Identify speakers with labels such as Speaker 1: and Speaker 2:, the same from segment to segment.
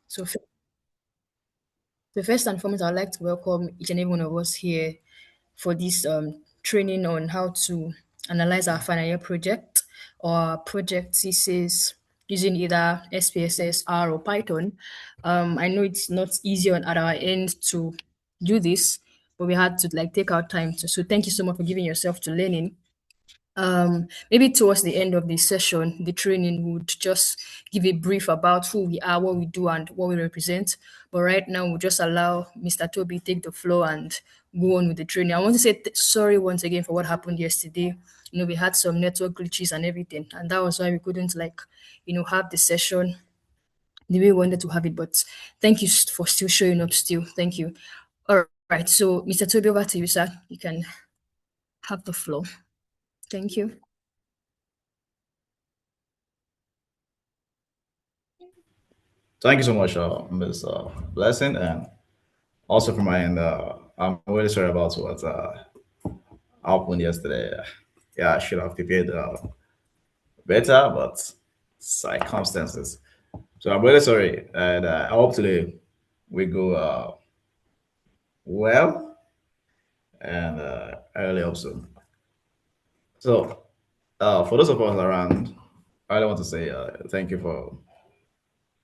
Speaker 1: So, first and foremost, I'd like to welcome each and every one of us here for this training on how to analyze our final year project or our project thesis using either SPSS, R, or Python. I know it's not easy at our end to do this, but we had to like take our time to. So, thank you so much for giving yourself to learning. Maybe towards the end of the session, the training would just give a brief about who we are, what we do, and what we represent. But right now, we'll just allow Mr. Toby take the floor and go on with the training. I want to say sorry once again for what happened yesterday. We had some network glitches and everything, and that was why we couldn't have the session the way we wanted to have it. But thank you for still showing up. Still, thank you. All right, so Mr. Toby, over to you, sir. You can have the floor. Thank you.
Speaker 2: Thank you so much, Ms. Blessing, and also from my end, I'm really sorry about what happened yesterday. Yeah, I should have prepared better, but circumstances. So I'm really sorry, and I hope today we go well, and I really hope so. So, for those of us around, I really want to say thank you for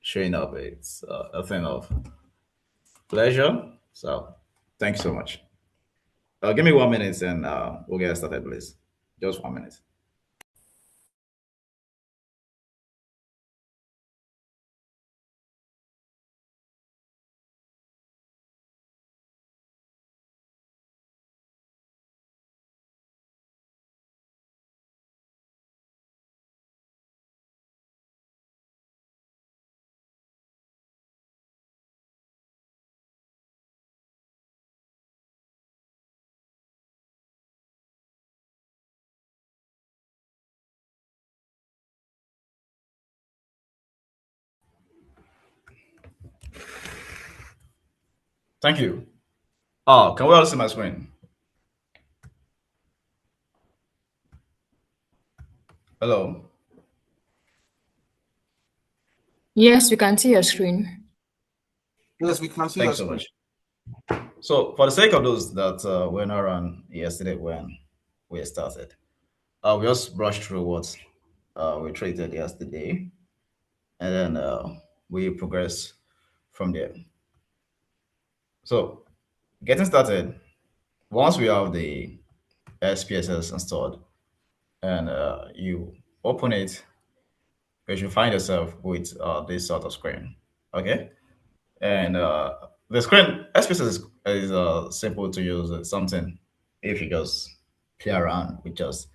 Speaker 2: showing up. It's a thing of pleasure. So, thank you so much. Give me 1 minute and we'll get started, please. Just 1 minute. Thank you. Oh, can we all see my screen? Hello.
Speaker 1: Yes, we can see your screen.
Speaker 3: Yes, we can see
Speaker 2: Thank
Speaker 3: your
Speaker 2: you so
Speaker 3: screen.
Speaker 2: much. So, for the sake of those that were not around yesterday when we started, we just brushed through what we treated yesterday, and then we progress from there. So, getting started, once we have the SPSS installed and you open it, you should find yourself with this sort of screen. Okay. And the screen SPSS is simple to use. It's something if you just play around with just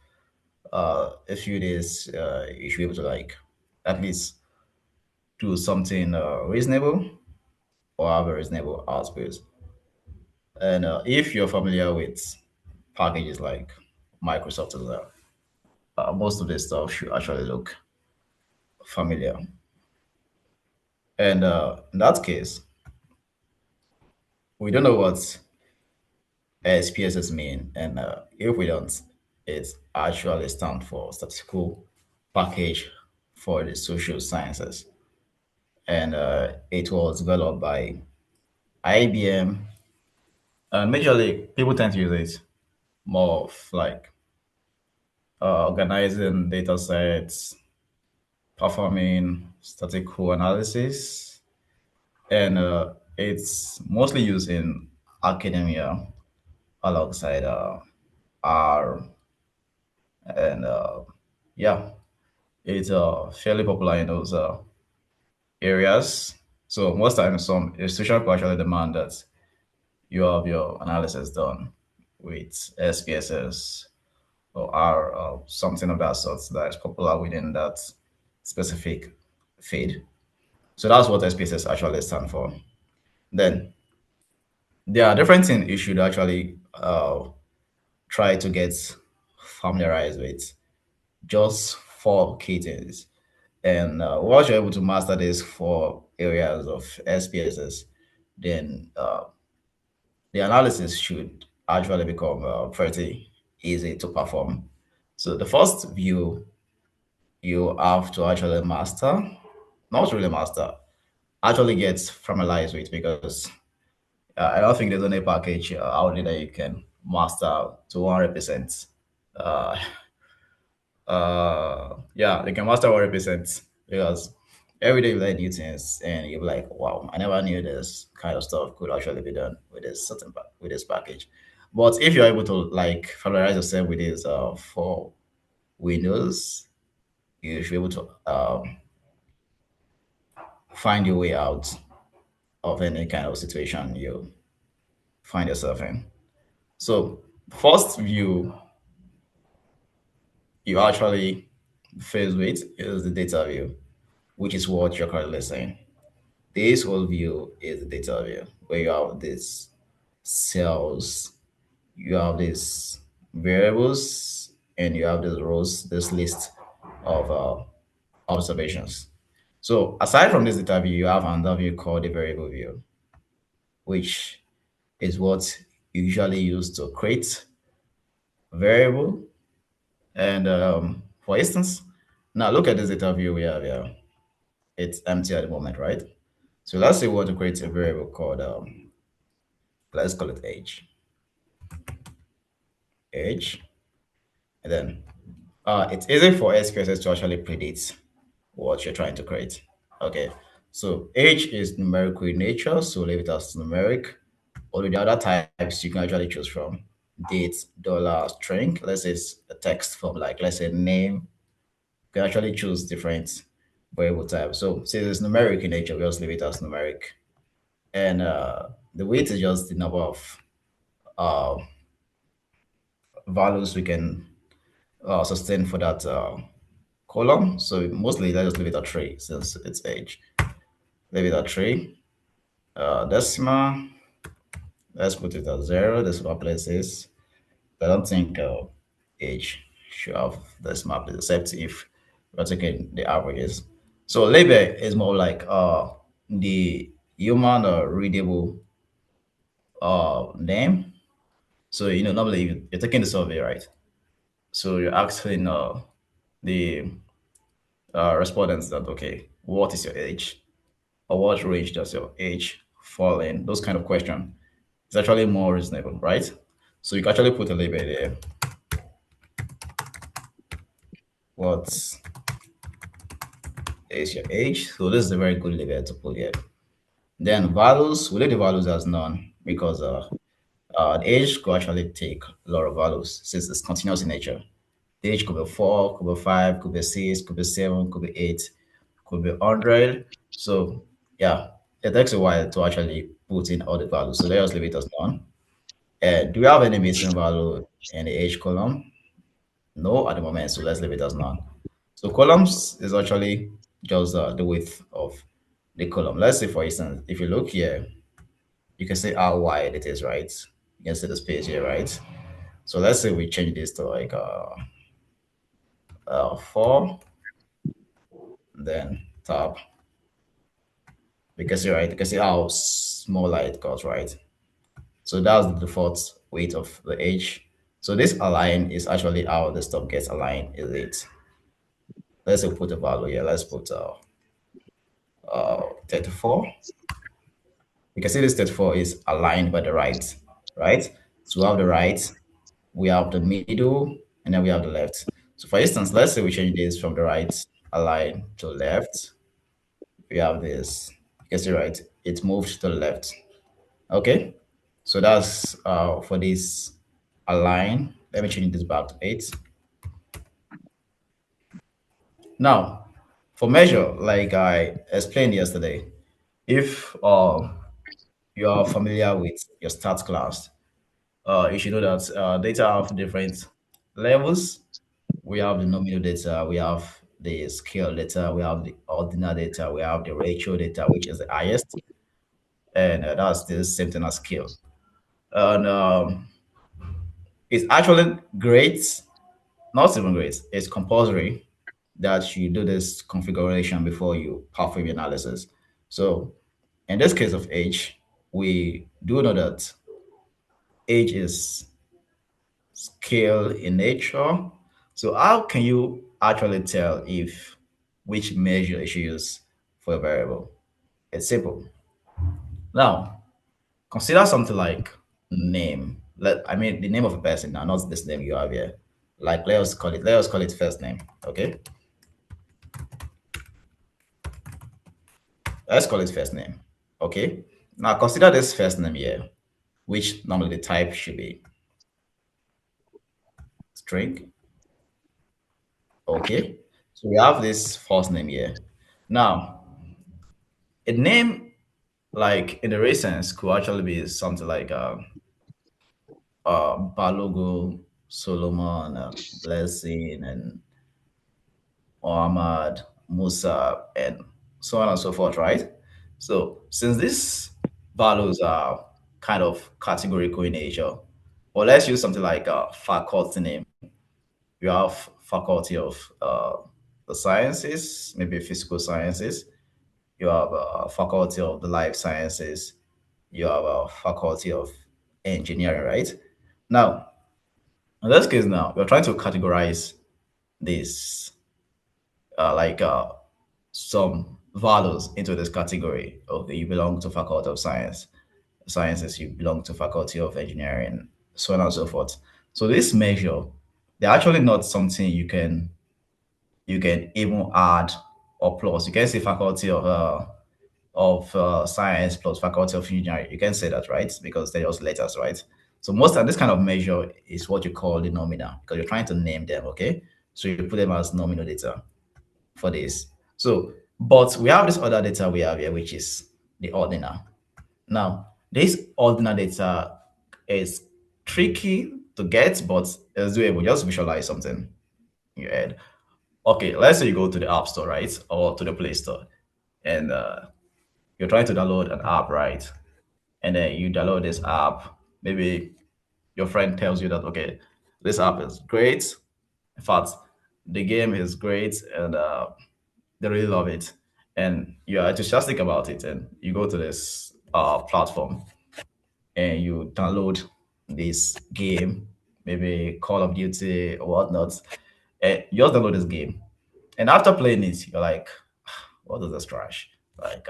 Speaker 2: a few days, you should be able to like at least do something reasonable or have a reasonable output. And if you're familiar with packages like Microsoft as well, most of this stuff should actually look familiar. And in that case, we don't know what SPSS mean, and if we don't, it actually stands for Statistical Package for the Social Sciences, and it was developed by IBM. And majorly, people tend to use it more of like organizing data sets, performing statistical analysis, and it's mostly used in academia alongside R and yeah, it's fairly popular in those areas. So most times, some institution will actually demand that you have your analysis done with SPSS or R or something of that sort that is popular within that specific field. So that's what SPSS actually stand for. Then there are different things you should actually try to get familiarized with. Just four key things. And once you're able to master these four areas of SPSS, then the analysis should actually become pretty easy to perform. So the first view you have to actually master, not really master, actually gets formalized with, because I don't think there's any package out there that you can master to 100%. Uh, yeah, they can master 100%, because every day you learn new things and you're like, wow, I never knew this kind of stuff could actually be done with this with this package. But if you're able to like familiarize yourself with this for Windows, you should be able to find your way out of any kind of situation you find yourself in. So, first view you actually face with is the data view, which is what you're currently saying. This whole view is the data view, where you have these cells, you have these variables, and you have these rows, this list of observations. So aside from this data view, you have another view called the variable view, which is what you usually use to create a variable. And for instance, now look at this data view we have here. It's empty at the moment, right? So let's say we want to create a variable called, let's call it age. And then it's easy for SPSS to actually predict what you're trying to create. Okay, so age is numerical in nature, so leave it as numeric. All the other types you can actually choose from: date, dollar, string. Let's say it's a text form, like let's say name. You can actually choose different variable types. So since it's numeric in nature, we just leave it as numeric. And the weight is just the number of uh, values we can sustain for that column. So mostly let's just leave it at 3 since it's age. Leave it at 3. Decimal, let's put it at 0. Decimal places. I don't think age should have decimal places, except if we're taking the averages. So label is more like the human readable name. So normally you're taking the survey, right? So you're asking the respondents that, okay, what is your age, or what range does your age fall in? Those kind of questions. It's actually more reasonable, right? So you can actually put a label there. What is your age? So this is a very good label to put here. Then values, we leave the values as none, because the age could actually take a lot of values since it's continuous in nature. The age could be 4, could be 5, could be 6, could be 7, could be 8, could be 100. So yeah, it takes a while to actually put in all the values. So let us leave it as none. Do we have any missing value in the age column? No, at the moment. So let's leave it as none. So columns is actually just the width of the column. Let's say, for instance, if you look here, you can see how wide it is, right? You can see the space here, right? So let's say we change this to like 4, then tab. Because you're right, you can see how small it got, right? So that's the default weight of the age. So this align is actually how the stuff gets aligned, is it? Let's say put a value here. Let's put 34. You can see this 34 is aligned by the right, right? So we have the right, we have the middle, and then we have the left. So for instance, let's say we change this from the right align to left. We have this. You can see, right, it moved to the left. Okay, so that's for this align. Let me change this back to 8. Now, for measure, like I explained yesterday, if you are familiar with your stats class, you should know that data have different levels. We have the nominal data, we have the scale data, we have the ordinal data, we have the ratio data, which is the highest, and that's the same thing as scale. And it's actually great, not even great, it's compulsory that you do this configuration before you perform your analysis. So in this case of age, we do know that age is scale in nature. So how can you actually tell if which measure you should use for a variable? It's simple. Now, consider something like name. I mean the name of a person now, not this name you have here. Like let us call it first name. Okay. Let's call it first name. Okay. Now consider this first name here, which normally the type should be string. Okay. So we have this first name here. Now, a name like in the race sense could actually be something like Balogo, Solomon, Blessing, and Muhammad, Musa, and so on and so forth, right? So since these values are kind of categorical in nature, or let's use something like a faculty name. You have faculty of the sciences, maybe physical sciences. You have a faculty of the life sciences. You have a faculty of engineering, right? Now, in this case, now we're trying to categorize this like some values into this category. Okay, you belong to faculty of sciences, you belong to faculty of engineering, so on and so forth. So this measure, they're actually not something you can even add or plus. You can say faculty of science plus faculty of engineering. You can say that, right? Because they're just letters, right? So most of this kind of measure is what you call the nominal because you're trying to name them, okay? So you put them as nominal data for this. So, but we have this other data we have here, which is the ordinal. Now, this ordinal data is tricky to get, but it's doable. Just visualize something in your head. Okay, let's say you go to the App Store, right? Or to the Play Store, and you're trying to download an app, right? And then you download this app. Maybe your friend tells you that, okay, this app is great. In fact, the game is great, and they really love it, and you're enthusiastic about it, and you go to this platform and you download this game, maybe Call of Duty or whatnot, and you just download this game, and after playing it, you're like, what is this trash? Like,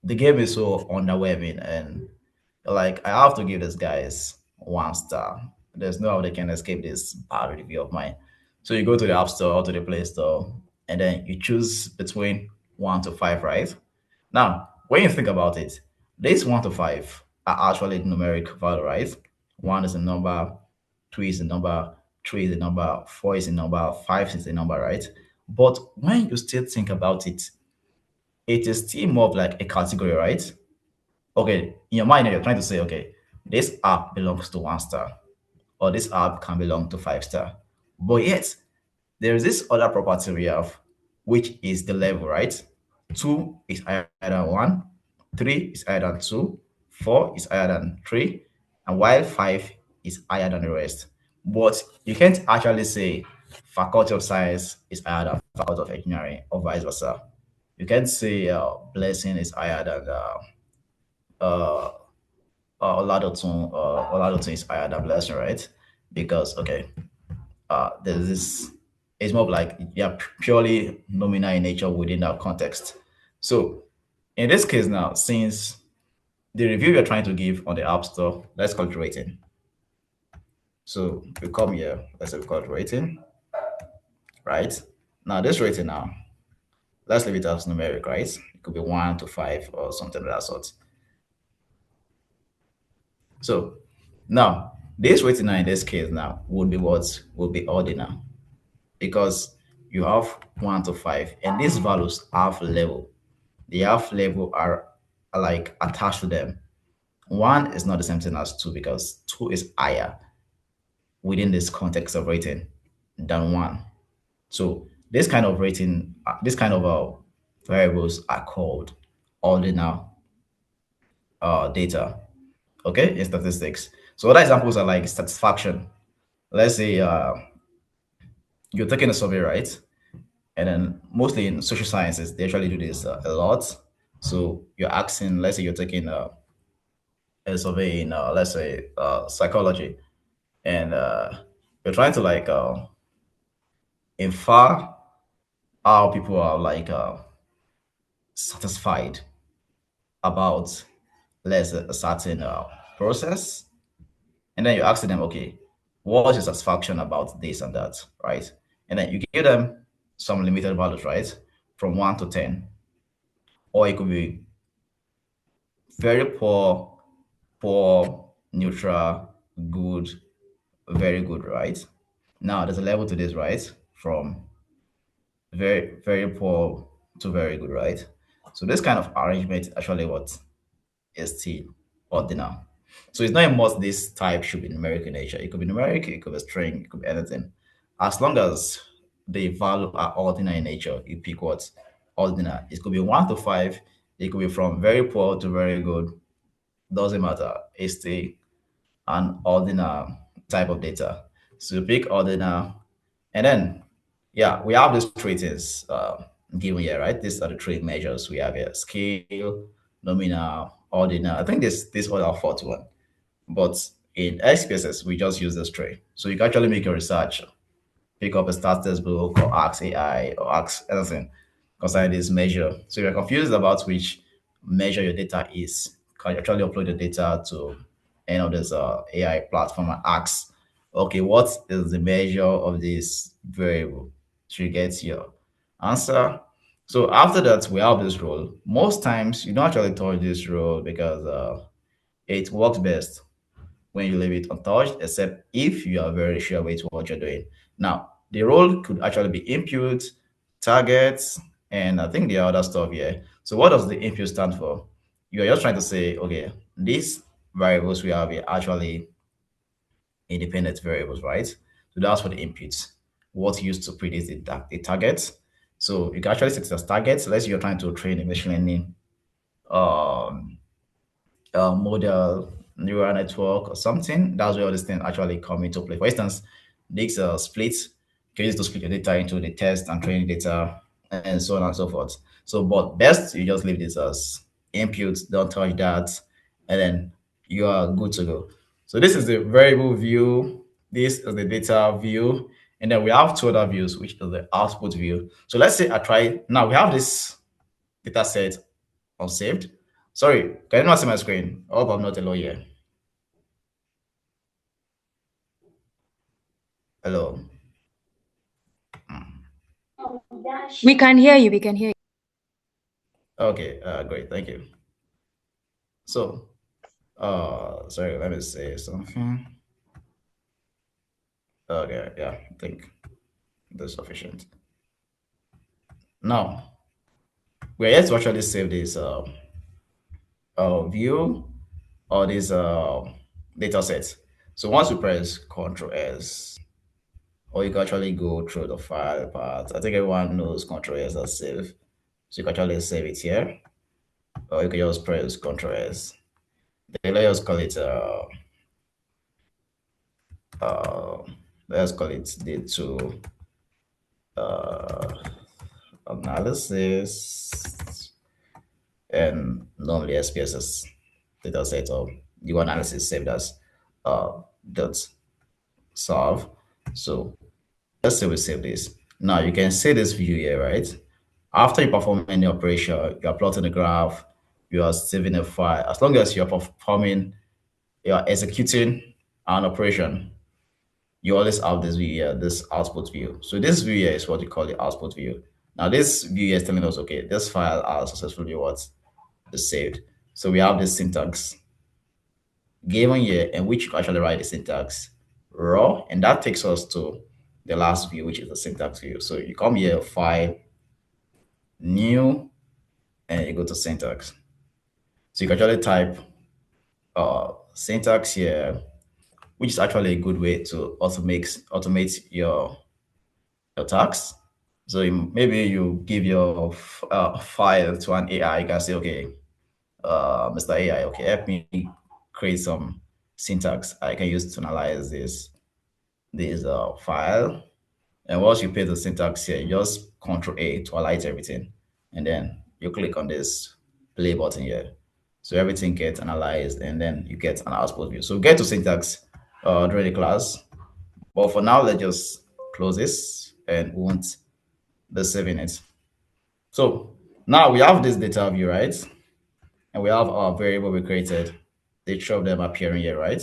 Speaker 2: the game is so underwhelming, and you're like, I have to give this guys 1 star. There's no how they can escape this bad review of mine. So you go to the App Store or to the Play Store, and then you choose between 1 to 5, right? Now, when you think about it, these 1 to 5 are actually numeric value, right? One is a number, two is a number, three is a number, four is a number, five is a number, right? But when you still think about it, it is still more of like a category, right? Okay, in your mind, you're trying to say, okay, this app belongs to 1 star, or this app can belong to 5 star. But yet, there is this other property we have, which is the level, right? Two is higher than one, three is higher than two, four is higher than three, and while five is higher than the rest. But you can't actually say faculty of science is higher than faculty of engineering, or vice versa. You can't say blessing is higher than uh, Oladoton is higher than blessing, right? Because okay, there's this. It's more of like yeah, purely nominal in nature within that context. So in this case now, since the review you're trying to give on the App Store, let's call it rating. So we come here, let's say we call it rating, right? Now this rating now, let's leave it as numeric, right? It could be 1 to 5 or something of that sort. So now this rating now in this case now would be what would be ordinal because you have 1 to 5 and these values have level. The half level are like attached to them. One is not the same thing as two because two is higher within this context of rating than one. So this kind of rating, this kind of variables are called ordinal data. Okay, in statistics. So other examples are like satisfaction. Let's say you're taking a survey, right? And then mostly in social sciences, they actually do this a lot. So you're asking, let's say you're taking a survey in, let's say, psychology, and you're trying to like infer how people are like satisfied about, let's say, a certain process, and then you ask them, okay, what's your satisfaction about this and that, right? And then you give them some limited values, right, from 1 to 10, or it could be very poor, poor, neutral, good, very good, right? Now there's a level to this, right? From very poor to very good, right? So this kind of arrangement actually what is still ordinal. So it's not a must this type should be numeric in nature. It could be numeric, it could be string, it could be anything. As long as the value are ordinal in nature, you pick what ordinal. It could be 1 to 5, it could be from very poor to very good. Doesn't matter. It's still an ordinal type of data. So you pick ordinal, and then yeah, we have these traits given here, right? These are the trait measures we have here: scale, nominal, ordinal. I think this all are fourth one, but in SPSS we just use this trait. So you can actually make your research, pick up a status book or ask AI or ask anything concerning this measure. So if you're confused about which measure your data is, can you actually upload the data to any of this AI platform and ask, okay, what is the measure of this variable? To get your answer. So after that, we have this role. Most times you don't actually touch this role because it works best when you leave it untouched, except if you are very sure with what you're doing. Now, the role could actually be input, targets, and I think the other stuff here. So what does the input stand for? You're just trying to say, okay, these variables we have here actually independent variables, right? So that's for the inputs. What used to predict the target. So you can actually set it as targets. Let's say you're trying to train a machine learning um, model, neural network, or something. That's where all these things actually come into play. For instance, this split, you can use to split your data into the test and training data, and so on and so forth. So, but best you just leave this as input, don't touch that, and then you are good to go. So this is the variable view. This is the data view, and then we have two other views, which is the output view. So let's say I try now. We have this data set unsaved. Sorry, can you not see my screen? I hope I'm not alone here. Hello.
Speaker 1: We can hear you. We can hear you.
Speaker 2: Okay, great, thank you. So, sorry, let me say something. Okay, yeah, I think that's sufficient. Now, we're yet to actually save this view or this data set. So once you press Ctrl S, or you can actually go through the file part. I think everyone knows Ctrl S as save. So you can actually save it here, or you can just press Ctrl S. Then let's call it uh, let's call it the two analysis, and normally SPSS data set of the analysis saved as dot solve. So let's say we save this. Now you can see this view here, right? After you perform any operation, you are plotting the graph, you are saving a file. As long as you are performing, you are executing an operation, you always have this view here, this output view. So this view here is what you call the output view. Now this view is telling us, okay, this file has successfully what is saved. So we have this syntax given here, in which you can actually write the syntax raw, and that takes us to the last view, which is the syntax view. So you come here, file, new, and you go to syntax. So you can actually type syntax here, which is actually a good way to automate your tasks. So maybe you give your file to an AI. You can say, okay, Mr. AI, okay, help me create some syntax I can use to analyze this file. And once you paste the syntax here, you just Control A to highlight everything, and then you click on this play button here. So everything gets analyzed, and then you get an output view. So we'll get to syntax during the class. But for now, let's just close this and we won't be saving it. So Now we have this data view, right? And we have our variable we created. The three of them appearing here, right?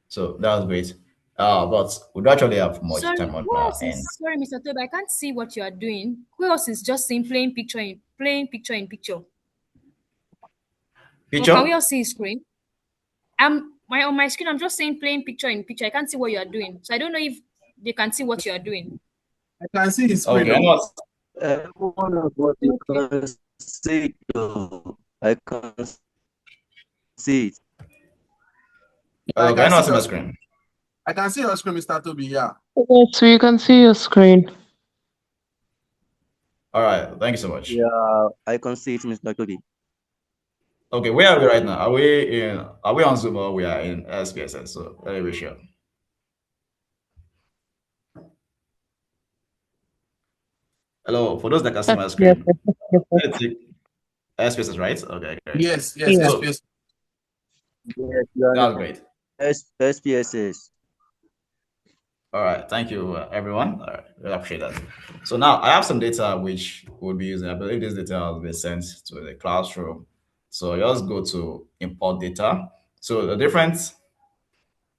Speaker 2: So that was great. But we don't actually have much
Speaker 1: Sorry,
Speaker 2: time on
Speaker 1: who
Speaker 2: our
Speaker 1: else
Speaker 2: end.
Speaker 1: is sorry, Mr. Toby, I can't see what you are doing. Who else is just saying playing picture in picture? Or can we
Speaker 2: Picture?
Speaker 1: all see his screen? On my screen, I'm just saying playing picture in picture. I can't see what you are doing. So I don't know if they can see what you are doing.
Speaker 3: I can see his screen.
Speaker 2: Okay, I
Speaker 3: Oh.
Speaker 2: know.
Speaker 4: Everyone but you
Speaker 1: Okay.
Speaker 4: can see it though. I can see it.
Speaker 3: I
Speaker 2: Okay, I
Speaker 3: can
Speaker 2: know
Speaker 3: see
Speaker 2: what's my
Speaker 3: your
Speaker 2: screen.
Speaker 3: I can see your screen, Mr. Toby. Yeah.
Speaker 5: Yes, we can see your screen.
Speaker 2: All right, thank you so much.
Speaker 4: Yeah, I can see it, Mr. Toby.
Speaker 2: Okay, where are we right now? Are we on Zoom or we are in SPSS? So let me be sure. Hello, for those that can see my
Speaker 5: Yes,
Speaker 2: screen,
Speaker 5: yes, yes, yes.
Speaker 2: let me take SPSS, right? Okay, great.
Speaker 3: Yes, yes,
Speaker 5: Yes.
Speaker 2: So
Speaker 3: SPS.
Speaker 4: Yes, you are
Speaker 2: that's
Speaker 4: now.
Speaker 2: great.
Speaker 4: SPSS.
Speaker 2: All right, thank you, everyone. All right, really appreciate that. So now I have some data which we'll be using. I believe this data has been sent to the classroom. So just go to import data. So the different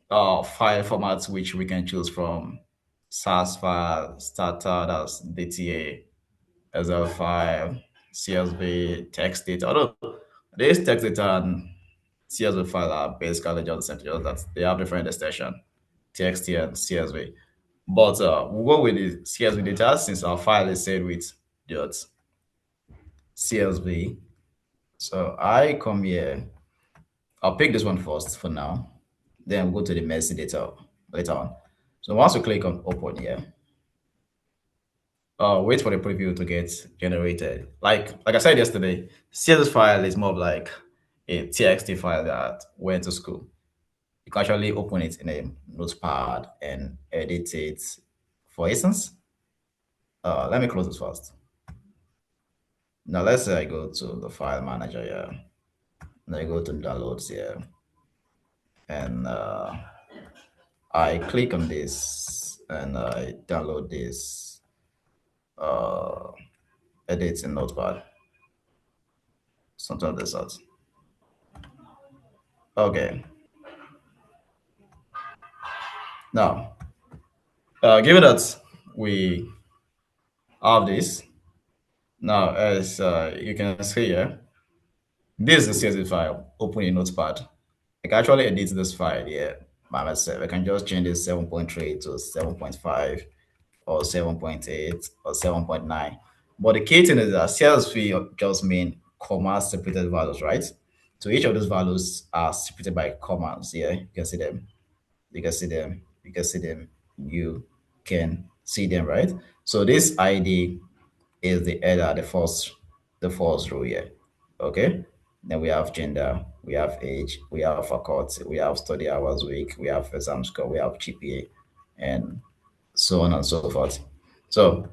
Speaker 2: file formats which we can choose from: SAS file, starter, that's DTA, Excel file, CSV, text data. Although this text data and CSV file are basically just the same, just that they have different extension, TXT and CSV. But we'll go with the CSV data since our file is saved with dot CSV. So I come here. I'll pick this one first for now. Then we'll go to the messy data later on. So once we click on open here, wait for the preview to get generated. Like I said yesterday, CSS file is more of like a TXT file that went to school. You can actually open it in a notepad and edit it. For instance, let me close this first. Now let's say I go to the file manager here. And I go to downloads here, and I click on this and I download this uh, edit in notepad. Something of this sort. Okay. Now, given that we have this, now as you can see here, this is the CSV file. Open in Notepad. I can actually edit this file here by myself. I can just change this 7.3 to 7.5 or 7.8 or 7.9. But the key thing is that CSV just mean comma separated values, right? So each of those values are separated by commas here. You can see them. You can see them. You can see them. You can see them, right? So this ID is the header, the first row here. Okay. Then we have gender, we have age, we have faculty, we have study hours week, we have exam score, we have GPA, and so on and so forth. So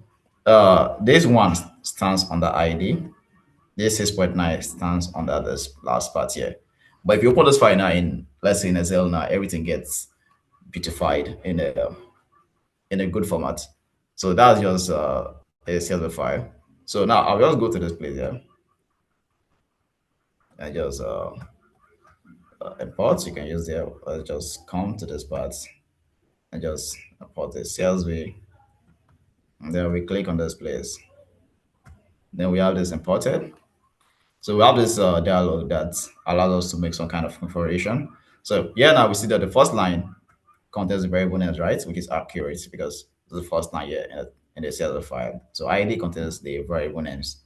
Speaker 2: this one stands under ID. This 6.9 stands under this last part here. But if you open this file now in, let's say in Excel now, everything gets beautified in a good format. So that's just a CSV file. So now I'll just go to this place here and just import. You can use there. Just come to this part and just import the CSV. And then we click on this place. Then we have this imported. So we have this dialog that allows us to make some kind of configuration. So here now we see that the first line contains the variable names, right? Which is accurate because it's the first line here in the CSV file. So ID contains the variable names.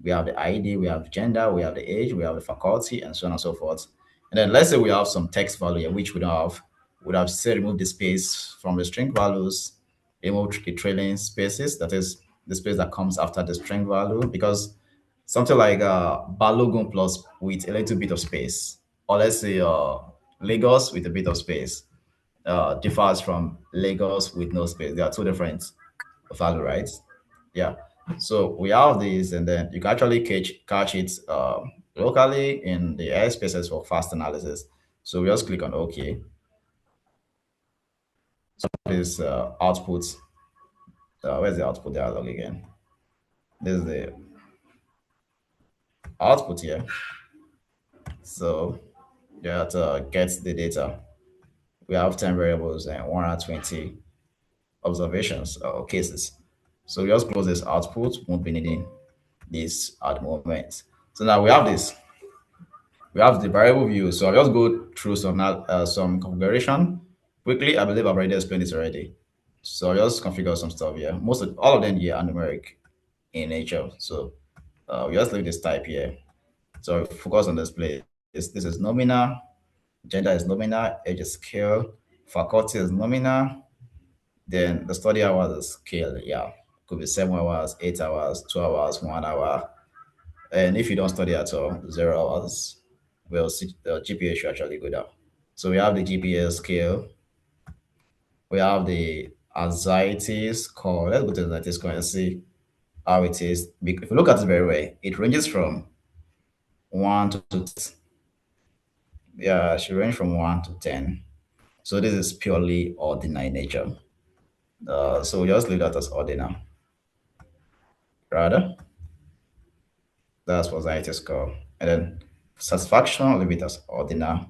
Speaker 2: We have the ID, we have gender, we have the age, we have the faculty, and so on and so forth. And then let's say we have some text value here, which we don't have. We'd have say remove the space from the string values, remove the trailing spaces, that is the space that comes after the string value, because something like Balogun plus with a little bit of space, or let's say Lagos with a bit of space differs from Lagos with no space. They are two different value, right? Yeah. So we have these, and then you can actually catch it locally in the SPSS for fast analysis. So we just click on OK. So this output. Where's the output dialog again? This is the output here. So you have to get the data. We have 10 variables and 120 observations or cases. So we just close this output, won't be needing this at the moment. So now we have this. We have the variable view. So I'll just go through some configuration quickly. I believe I've already explained this already. So I'll just configure some stuff here. All of them here are numeric in nature. So we just leave this type here. So focus on display. This is nominal, gender is nominal, age is scale, faculty is nominal, then the study hours is scale. Yeah, could be 7 hours, 8 hours, 2 hours, 1 hour. And if you don't study at all, 0 hours, well, the GPA should actually go down. So we have the GPA scale. We have the anxiety score. Let's go to the anxiety score and see how it is. If you look at it very well, it ranges from 1 to 10. Yeah, it should range from 1 to 10. So this is purely ordinary nature. So we just leave that as ordinary. Rather, that's for anxiety score. And then satisfaction, leave it as ordinary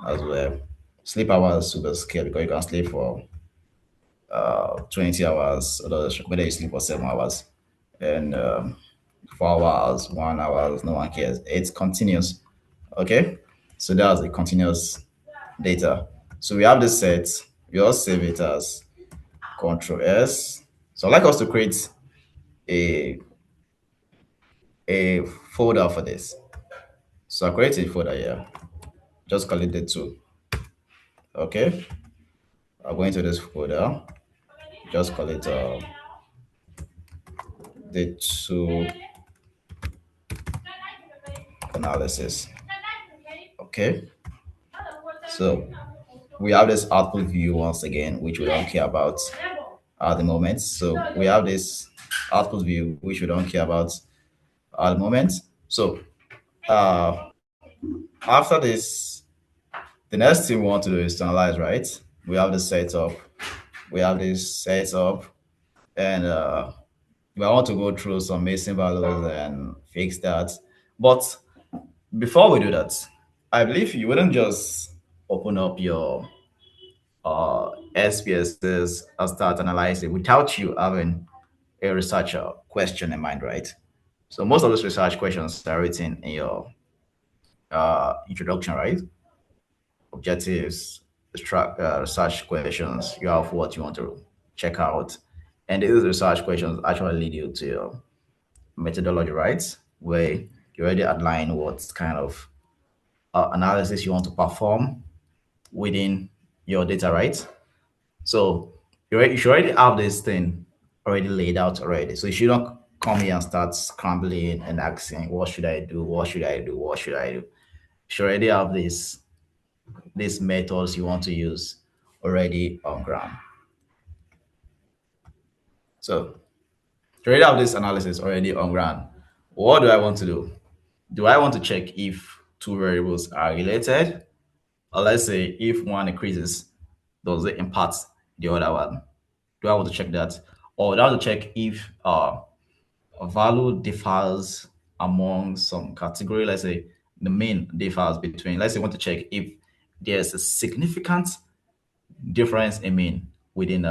Speaker 2: as well. Sleep hours super scale because you can sleep for 20 hours, whether you sleep for 7 hours, and 4 hours, 1 hour, no one cares. It's continuous. Okay, so that's the continuous data. So we have this set. We all save it as Control S. So I'd like us to create a folder for this. So I create a folder here. Just call it the 2. Okay. I'll go into this folder. Just call it the 2 analysis. Okay. So we have this output view once again, which we don't care about at the moment. So we have this output view, which we don't care about at the moment. So after this, the next thing we want to do is to analyze, right? We have this setup. We have this setup, and we want to go through some missing values and fix that. But before we do that, I believe you wouldn't just open up your SPSS and start analyzing without you having a researcher question in mind, right? So most of those research questions are written in your introduction, right? Objectives, research questions. You have what you want to check out, and these research questions actually lead you to your methodology, right? Where you already outline what kind of analysis you want to perform within your data, right? So you should already have this thing already laid out already. So you shouldn't come here and start scrambling and asking, what should I do? What should I do? What should I do? You should already have these methods you want to use already on ground. So to already have this analysis already on ground, what do I want to do? Do I want to check if 2 variables are related? Or let's say if one increases, does it impact the other one? Do I want to check that? Or do I want to check if a value differs among some category? Let's say the mean differs between, let's say I want to check if there's a significant difference in mean within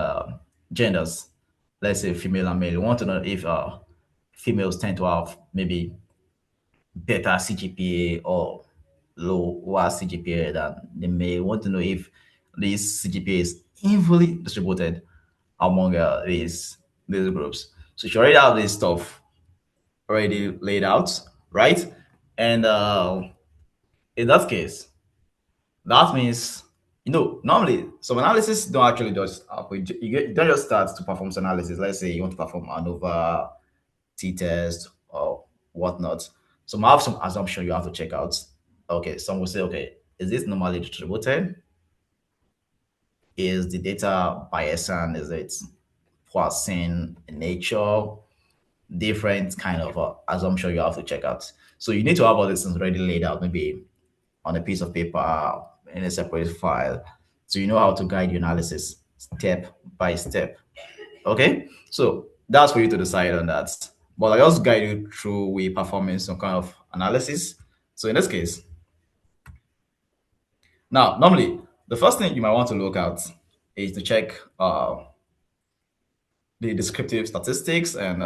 Speaker 2: genders. Let's say female and male. We want to know if females tend to have maybe better CGPA or lower CGPA than they may. Want to know if this CGPA is evenly distributed among these groups. So you already have this stuff already laid out, right? And in that case, that means, normally some analysis don't actually just happen. You don't just start to perform some analysis. Let's say you want to perform ANOVA, t-test, or whatnot. So I have some assumption you have to check out. Okay, some will say, okay, is this normally distributed? Is the data Bayesian? Is it Poisson in nature? Different kind of assumption you have to check out. So you need to have all these things already laid out, maybe on a piece of paper, in a separate file, so you know how to guide your analysis step by step. Okay, so that's for you to decide on that. But I also guide you through we performing some kind of analysis. So in this case, now normally the first thing you might want to look at is to check the descriptive statistics and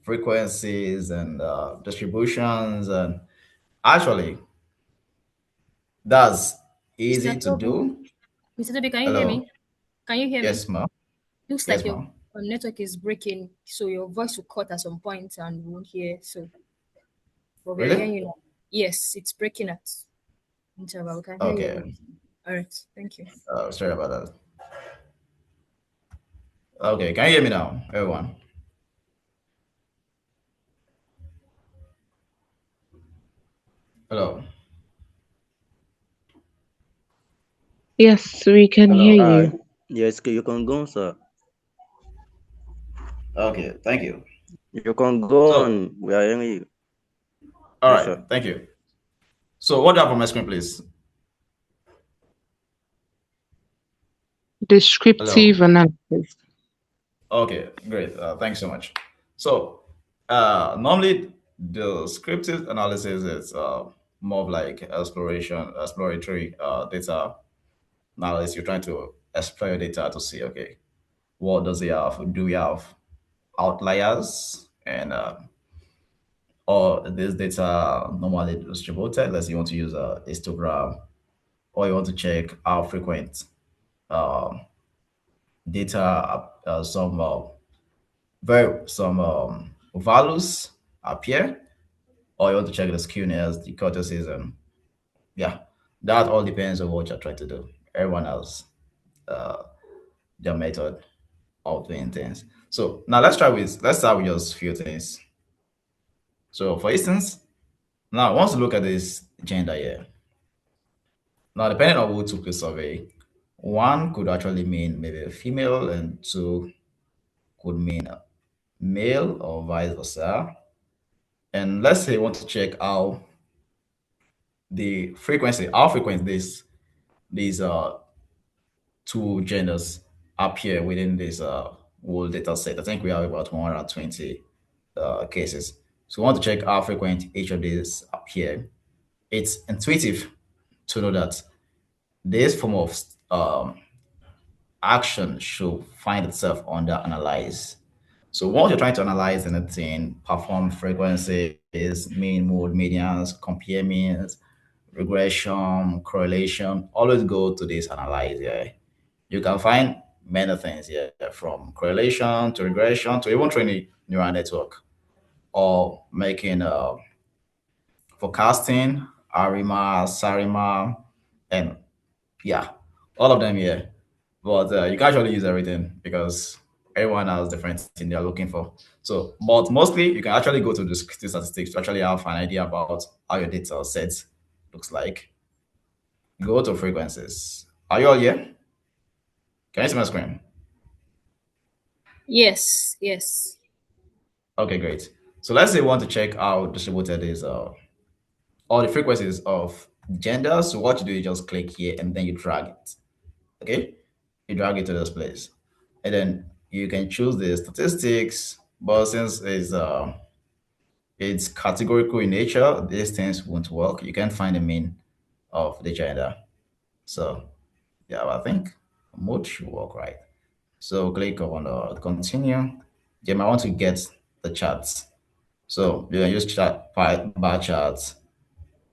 Speaker 2: frequencies and distributions. And actually, that's
Speaker 1: Mr.
Speaker 2: easy to
Speaker 1: Toby,
Speaker 2: do.
Speaker 1: Mr. Toby, can you hear
Speaker 2: Hello.
Speaker 1: me? Can you hear me?
Speaker 2: Yes, ma'am.
Speaker 1: Looks like
Speaker 2: Yes,
Speaker 1: your
Speaker 2: ma'am.
Speaker 1: network is breaking, so your voice will cut at some point and we won't hear. So, but we are hearing
Speaker 2: Really?
Speaker 1: you now. Yes, it's breaking at interval. We can hear you
Speaker 2: Okay.
Speaker 1: everything. All right, thank you.
Speaker 2: Sorry about that. Okay, can you hear me now, everyone? Hello.
Speaker 5: Yes, we can
Speaker 2: Hello.
Speaker 5: hear
Speaker 2: All right.
Speaker 5: you.
Speaker 4: Yes, you can go, sir.
Speaker 2: Okay, thank you.
Speaker 4: You can go
Speaker 2: So,
Speaker 4: on. We are hearing you.
Speaker 2: all
Speaker 4: Yes,
Speaker 2: right,
Speaker 4: sir.
Speaker 2: thank you. So, what do you have on my screen, please?
Speaker 5: Descriptive
Speaker 2: Hello.
Speaker 5: analysis.
Speaker 2: Okay, great. Thanks so much. So, normally the scripted analysis is more of like exploratory data analysis. You're trying to explore your data to see, okay, what does it have? Do we have outliers? And or this data normally distributed? Let's say you want to use a histogram, or you want to check how frequent um, data, some values appear, or you want to check the skewness, the curtosis, and yeah, that all depends on what you're trying to do. Everyone has uh, their method of doing things. So now let's start with just a few things. So for instance, now once you look at this gender here, now depending on who took the survey, one could actually mean maybe a female, and two could mean a male or vice versa. And let's say you want to check how frequent these two genders appear within this whole data set. I think we have about 120 cases. So we want to check how frequent each of these appear. It's intuitive to know that this form of action should find itself under analyze. So once you're trying to analyze anything, perform frequencies, mean, mode, medians, compare means, regression, correlation, always go to this analyze here. You can find many things here, from correlation to regression to even training neural network, or making forecasting, ARIMA, SARIMA, and yeah, all of them here. But you can actually use everything because everyone has different thing they're looking for. So, but mostly you can actually go to the statistics to actually have an idea about how your data set looks like. Go to frequencies. Are you all here? Can you see my screen?
Speaker 1: Yes, yes.
Speaker 2: Okay, great. So let's say you want to check how distributed is all the frequencies of gender. So what you do, you just click here and then you drag it. Okay, you drag it to this place, and then you can choose the statistics. But since it's categorical in nature, these things won't work. You can't find the mean of the gender. So yeah, I think mode should work, right? So click on continue. You might want to get the charts. So you can use bar charts,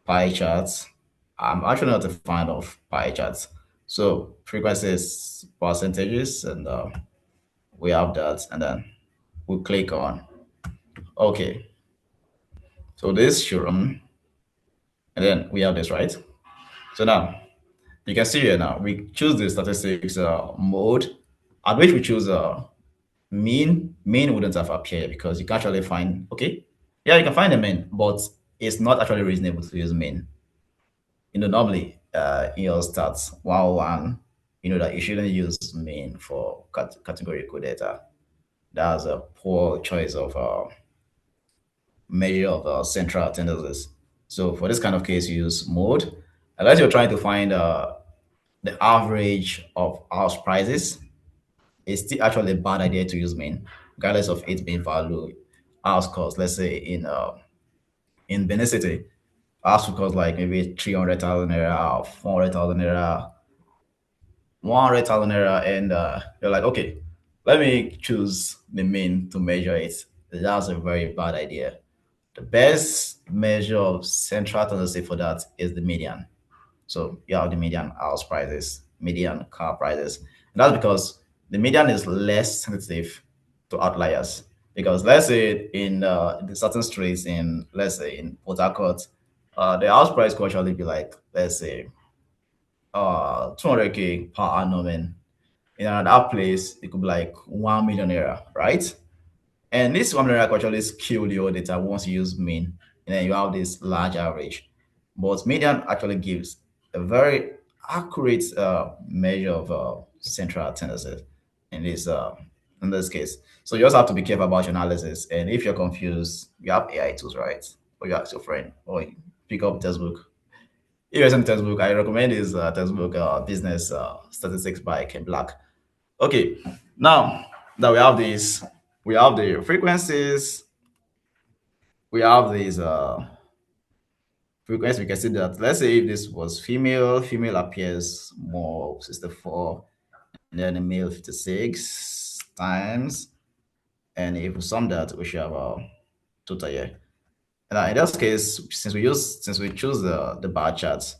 Speaker 2: pie charts. I'm actually not a fan of pie charts. So frequencies, percentages, and we have that, and then we click on OK. So this should run, and then we have this, right? So now you can see here, now we choose the statistics mode, at which we choose mean. Mean wouldn't have appeared because you can actually find, okay, yeah, you can find a mean, but it's not actually reasonable to use mean. Normally in your stats 101, that you shouldn't use mean for categorical data. That's a poor choice of measure of central tendencies. So for this kind of case, you use mode. Unless you're trying to find the average of house prices, it's still actually a bad idea to use mean, regardless of it being value house cost. Let's say in Benin City, ask to cost like maybe 300,000 naira or 400,000 naira, 100,000 naira, and you're like, okay, let me choose the mean to measure it. That's a very bad idea. The best measure of central tendency for that is the median. So you have the median house prices, median car prices. And that's because the median is less sensitive to outliers. Because let's say in the certain streets in, let's say in Port Harcourt, the house price could actually be like, let's say 200K per annum, and in another place it could be like 1 million naira, right? And this 1 million naira could actually skew your data once you use mean, and then you have this large average. But median actually gives a very accurate measure of central tendency in this case. So you just have to be careful about your analysis. And if you're confused, you have AI tools, right? Or you ask your friend, or you pick up textbook. If you're in textbook, I recommend this textbook, Business Statistics by Ken Black. Okay, now that we have this, we have the frequencies, we have these frequencies. We can see that, let's say if this was female, female appears more 64, and then the male 56 times. And if we sum that, we should have a total here. Now in this case, since we choose the bar charts,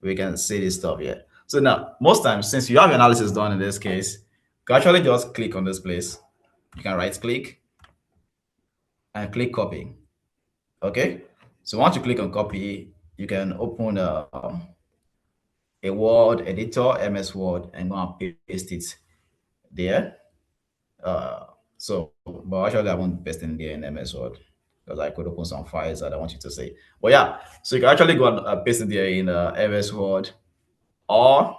Speaker 2: we can see this stuff here. So now most times, since you have your analysis done in this case, you can actually just click on this place. You can right click and click copy. Okay. So once you click on copy, you can open a Word editor, MS Word, and go and paste it there. But actually, I won't paste in there in MS Word because I could open some files that I want you to see. But yeah, so you can actually go and paste it there in MS Word, or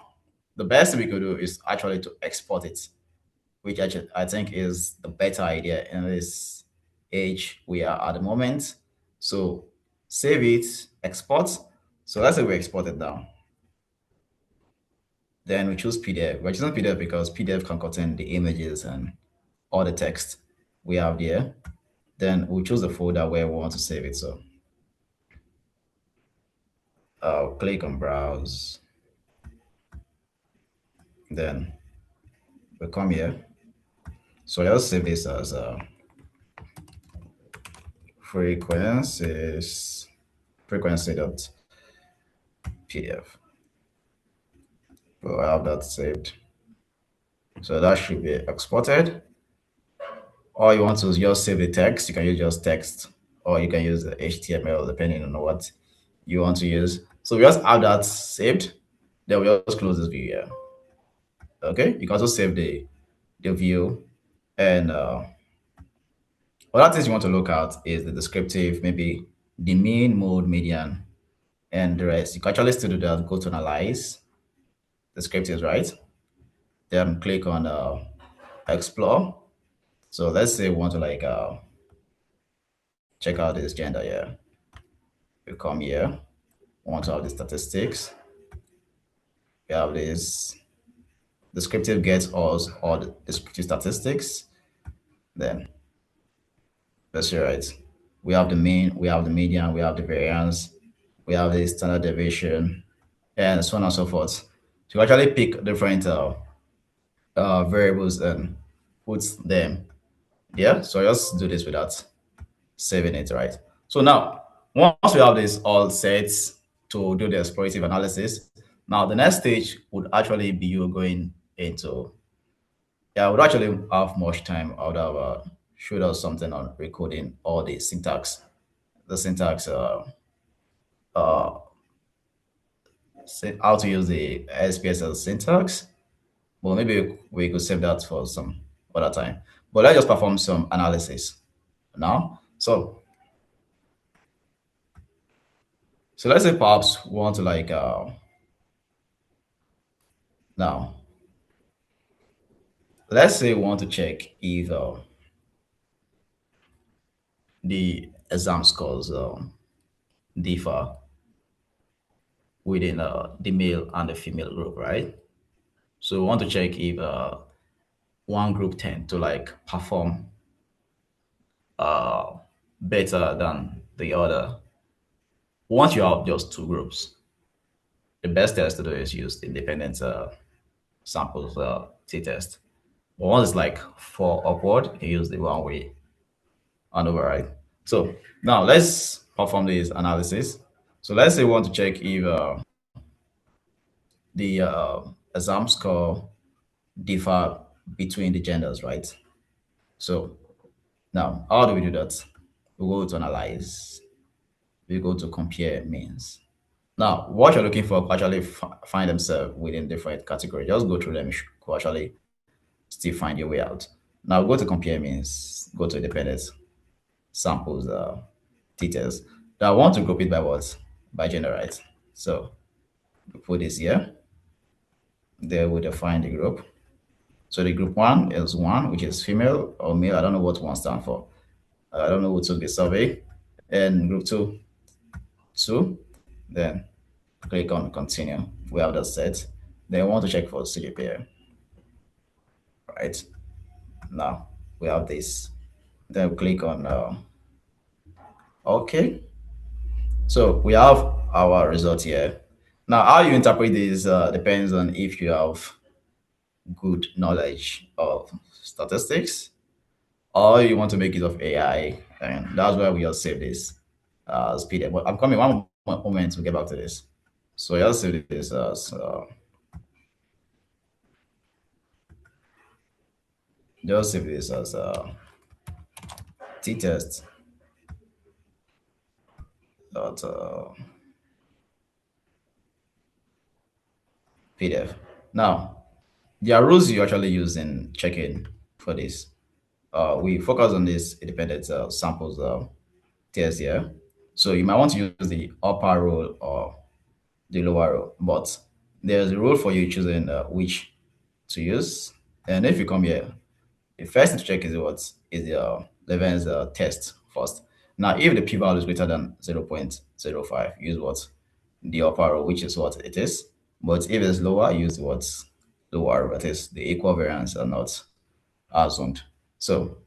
Speaker 2: the best thing we could do is actually to export it, which actually I think is the better idea in this age we are at the moment. So save it, export. So let's say we export it now. Then we choose PDF. We're choosing PDF because PDF can contain the images and all the text we have there. Then we choose the folder where we want to save it. So I'll click on browse. Then we come here. So I'll save this as frequency.pdf. We'll have that saved. So that should be exported. Or you want to just save the text, you can use just text, or you can use the HTML depending on what you want to use. So we just have that saved. Then we just close this view here. Okay, you can also save the view. And other things you want to look at is the descriptive, maybe the mean, mode, median, and the rest. You can actually still do that. Go to analyze descriptives, right? Then click on explore. So let's say we want to like check out this gender here. We come here. We want to have the statistics. We have this descriptive gets us all the descriptive statistics. Then let's see, right? We have the mean, we have the median, we have the variance, we have the standard deviation, and so on and so forth. So you actually pick different variables and put them. Yeah, so just do this without saving it, right? So now, once we have this all set to do the explorative analysis, now the next stage would actually be you going into, yeah, I would actually have much time. I would have showed us something on recoding all the syntax, uh, how to use the SPSS syntax. Well, maybe we could save that for some other time. But let's just perform some analysis now. So let's say perhaps we want to like now let's say we want to check if the exam scores differ within the male and the female group, right? So we want to check if one group tend to like perform uh, better than the other. Once you have just two groups, the best test to do is use independent samples t-test. But once it's like four upward, you use the one way and override. So now let's perform this analysis. So let's say we want to check if the exam score differ between the genders, right? So now, how do we do that? We go to analyze. We go to compare means. Now, what you're looking for actually find themselves within different categories. Just go through them. You could actually still find your way out. Now, go to compare means. Go to independent samples, details. Now, I want to group it by what? By gender, right? So, we put this here. There we define the group. So the group one is one, which is female or male. I don't know what one stands for. I don't know who took the survey. And group two, two. Then click on continue. We have that set. Then we want to check for CGPA. Right. Now we have this. Then we click on OK. So we have our result here. Now, how you interpret this depends on if you have good knowledge of statistics or you want to make use of AI. And that's why we just save this as PDF. But I'm coming one moment to get back to this. So I'll save this as just save this as t-test dot PDF. Now, there are rules you actually use in checking for this. We focus on this independent samples test here. So you might want to use the upper rule or the lower rule, but there's a rule for you choosing which to use. And if you come here, the first thing to check is what is the Leven's test first. Now, if the p-value is greater than 0.05, use what? The upper rule, which is what it is. But if it's lower, use what's lower, that is the equal variance are not assumed. So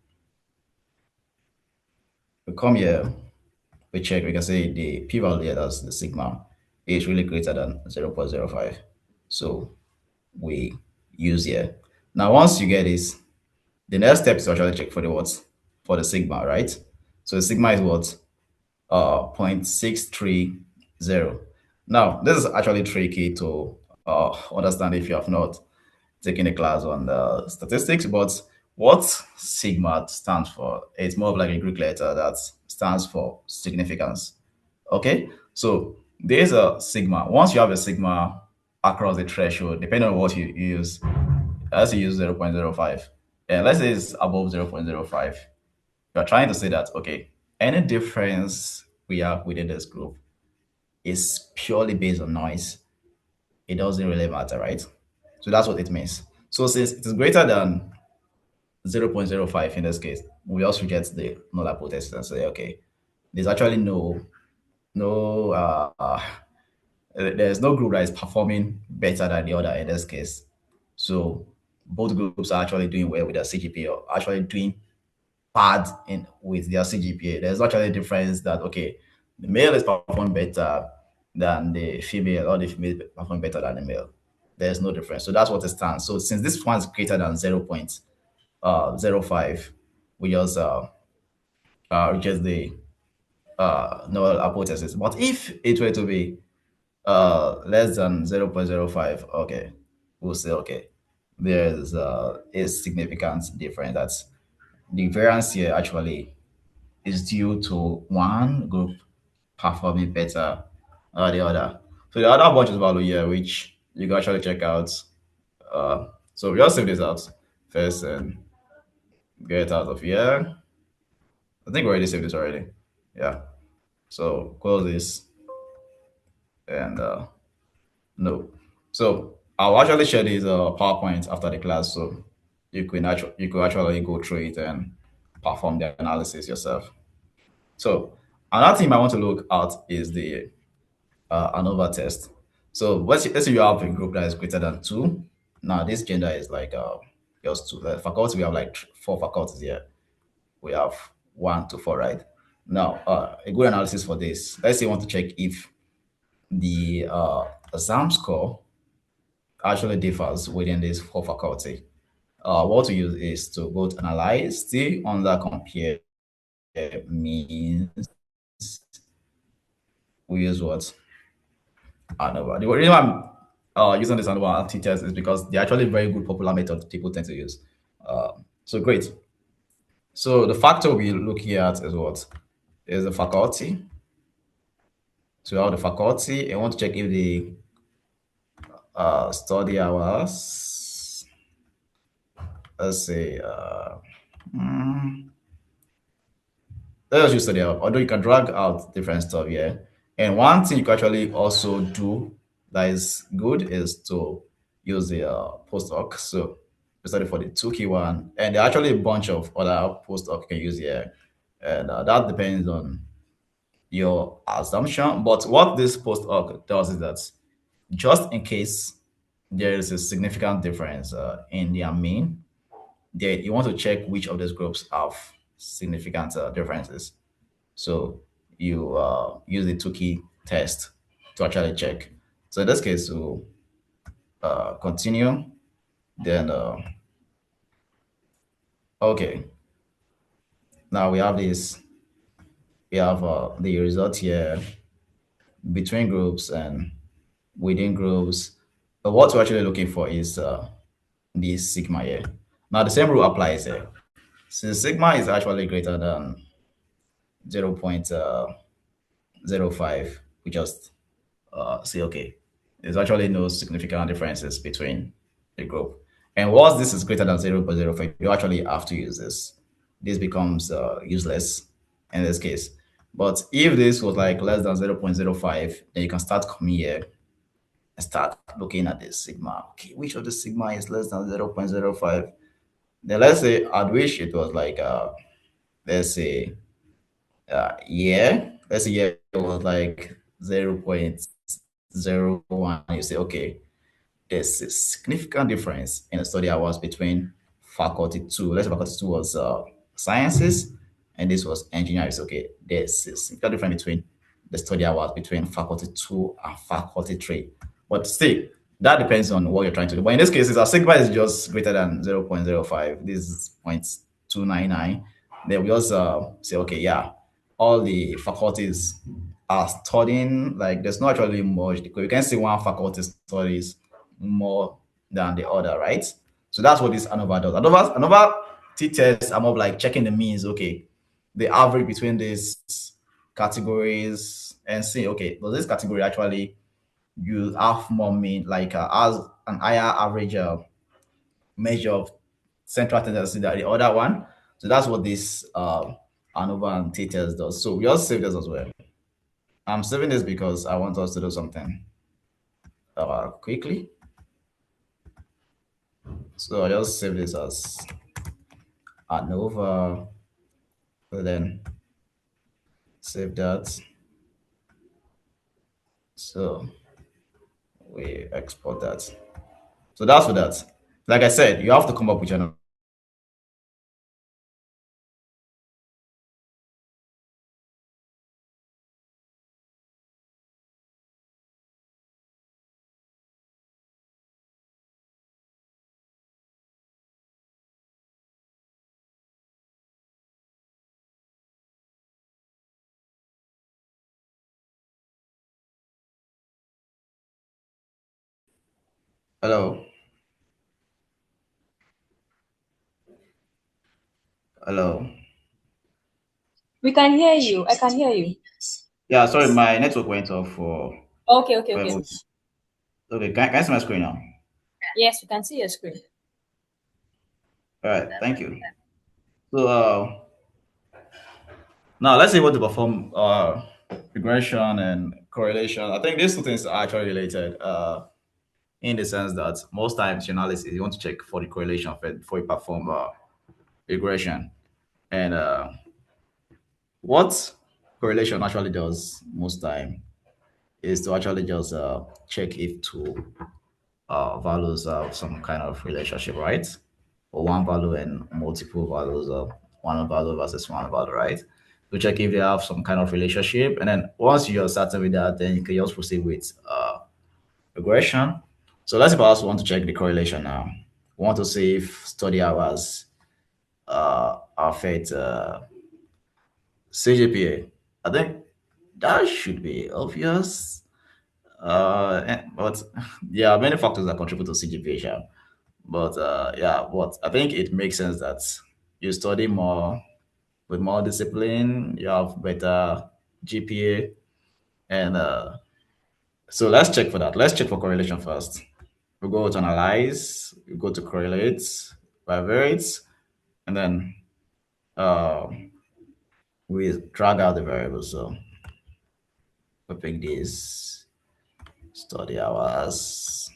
Speaker 2: we come here, we check, we can say the p-value here, that's the sigma, is really greater than 0.05. So we use here. Now, once you get this, the next step is to actually check for the what? For the sigma, right? So the sigma is what? 0.630. Now, this is actually tricky to understand if you have not taken a class on the statistics, but what sigma stands for, it's more of like a Greek letter that stands for significance. Okay, so there's a sigma. Once you have a sigma across the threshold, depending on what you use, let's use 0.05, and let's say it's above 0.05, you're trying to say that, okay, any difference we have within this group is purely based on noise. It doesn't really matter, right? So that's what it means. So since it is greater than 0.05 in this case, we also reject the null hypothesis and say, okay, there's actually there's no group that is performing better than the other in this case. So both groups are actually doing well with their CGPA or actually doing bad with their CGPA. There's actually a difference that, okay, the male is performing better than the female or the female performing better than the male. There's no difference. So that's what it stands. So since this one is greater than 0.05, we just reject the null hypothesis. But if it were to be less than 0.05, okay, we'll say, okay, there's a significant difference. That's the variance here actually is due to one group performing better than the other. So the other bunch of value here, which you can actually check out. So we just save this out first and get it out of here. I think we already saved this already. Yeah. So close this and no. So I'll actually share this PowerPoint after the class, so you could actually go through it and perform the analysis yourself. So another thing I want to look at is the ANOVA test. So let's say you have a group that is greater than 2. Now this gender is like just 2. The faculty, we have like 4 faculties here. We have 1 to 4, right? Now, a good analysis for this. Let's say you want to check if the exam score actually differs within this whole faculty. What to use is to go to analyze, see under compare means we use what? ANOVA. The reason I'm using this ANOVA teachers is because they're actually very good popular method people tend to use. So great. So the factor we're looking at is what? Is the faculty. So we have the faculty. I want to check if the study hours, let's say, let's just use study hours, although you can drag out different stuff here. And one thing you can actually also do that is good is to use the postdoc. So we study for the 2 key one, and there are actually a bunch of other postdoc you can use here. And that depends on your assumption. But what this postdoc does is that just in case there is a significant difference in their mean, then you want to check which of those groups have significant differences. So you use the 2 key test to actually check. So in this case, we'll continue. Then, okay. Now we have this. We have the result here between groups and within groups. But what we're actually looking for is this sigma here. Now the same rule applies here. Since sigma is actually greater than 0.05, we just say, okay, there's actually no significant differences between the group. And once this is greater than 0.05, you actually have to use this. This becomes useless in this case. But if this was like less than 0.05, then you can start coming here and start looking at this sigma. Okay, which of the sigma is less than 0.05? Then let's say I'd wish it was like, let's say, yeah, let's say yeah, it was like 0.01. You say, okay, there's a significant difference in the study hours between faculty two. Let's say faculty two was sciences and this was engineering. It's okay, there's a significant difference between the study hours between faculty two and faculty three. But still, that depends on what you're trying to do. But in this case, our sigma is just greater than 0.05. This is 0.299. Then we also say, okay, yeah, all the faculties are studying, like there's not actually much because you can see one faculty studies more than the other, right? So that's what this ANOVA does. ANOVA t-tests are more like checking the means, okay, the average between these categories and see, okay, does this category actually you have more mean, like as an higher average measure of central tendency than the other one. So that's what this ANOVA and t-test does. So we also save this as well. I'm saving this because I want us to do something quickly. So I just save this as ANOVA, then save that. So we export that. So that's for that. Like I said, you have to come up with your hello. Hello.
Speaker 1: We can hear you. I can hear you.
Speaker 2: Yeah, sorry, my network went off for.
Speaker 1: Okay.
Speaker 2: Okay, can I see my screen now?
Speaker 1: Yes, we can see your screen.
Speaker 2: All right, thank you. So now let's say what to perform regression and correlation. I think these two things are actually related in the sense that most times your analysis you want to check for the correlation of it before you perform regression. And what correlation actually does most time is to actually just check if two values have some kind of relationship, right? Or one value and multiple values of one value versus one value, right? to check if they have some kind of relationship. And then once you're certain with that, then you can just proceed with regression. So let's suppose we want to check the correlation now. We want to see if study hours affect CGPA. I think that should be obvious. But there are many factors that contribute to CGPA. Sha. But yeah, but I think it makes sense that you study more with more discipline, you have better GPA, and so let's check for that. Let's check for correlation first. We go to analyze, we go to correlate, bivariates, and then uh, we drag out the variables. So we pick this study hours,